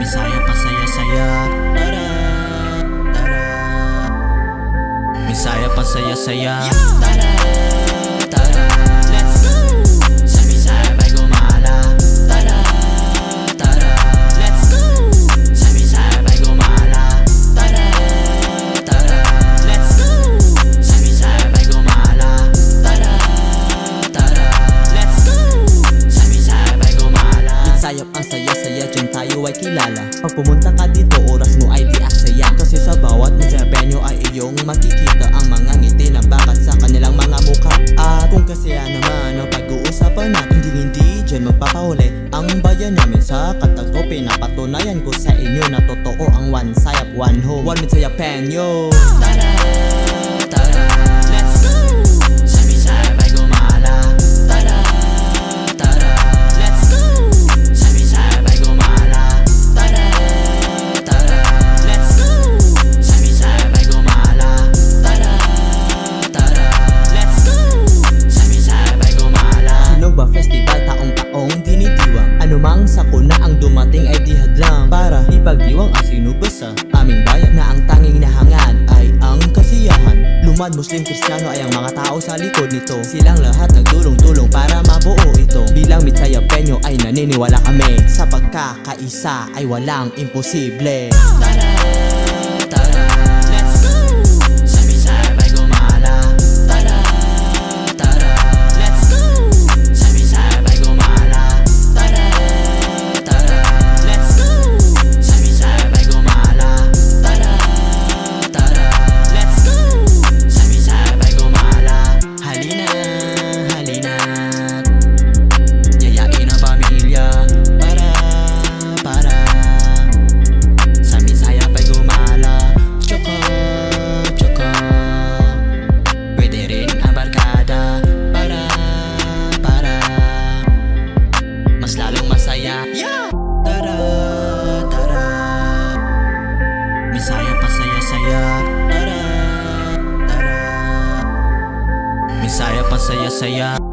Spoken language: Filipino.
Misaya pa saya-saya. Tara, tara. Misaya pa saya-saya. Tara, tara. Let's go! Sa Misaya pa'y gumala. Tara, tara. Let's go! Sa Misaya pa'y gumala. Tara, tara. Let's go! Sa Misaya pa'y gumala. Tara, tara. Let's go! Sa Misaya pa'y gumala. Misaya ang saya-saya, dyan tayo ay kilala. Pag pumunta ka dito, oras mo ay di aksaya. Kasi sa bawat venue ay iyong makikita ang mga ngiti na bakat sa kanilang mga mukha. At kung kasaya naman ang pag-uusapan natin, hindi dyan magpapahuli ang bayan namin sa katagto. Pinapatunayan ko sa inyo na totoo ang one sayap, one home, one Misaya Penyo. Tara, tara. Let's go! Sa Misaya pa'y gumala. Tara, tara. Let's go! Sa Misaya pa'y gumala. Tara, tara. Let's go! Sa Misaya pa'y gumala. Tara, tara. Let's go! Sa Misaya pa'y gumala. Sinog ba festival taong-taong dinidiwang? Anumang sakuna ang dumating ay di hadlang para ipagdiwang ang sinuba sa aming bayan na ang tanging nahangad ay ang kasiyahan. Lumad, Muslim, Kristiyano ay ang mga tao sa likod nito. Silang lahat nagtulong-tulong para mabuo ito. Bilang Misaya Penyo ay naniniwala kami sa pagkakaisa ay walang imposible. Tara, tara. Let's go! Sa Misaya pa'y gumala. Tara, tara. Let's go! Sa Misaya pa'y gumala. Tara, tara. Let's go! Sa Misaya pa'y gumala. Tara, tara. Let's go! Sa Misaya pa'y gumala. Halina, halina. Yayain ang pamilya. Para sa Misaya pa'y gumala. Tsaka, tsaka. Pwede rin ang barkada. Para mas lalong masaya. Tara, tara. Misaya pa saya-saya. Tara, tara. Misaya pa saya-saya.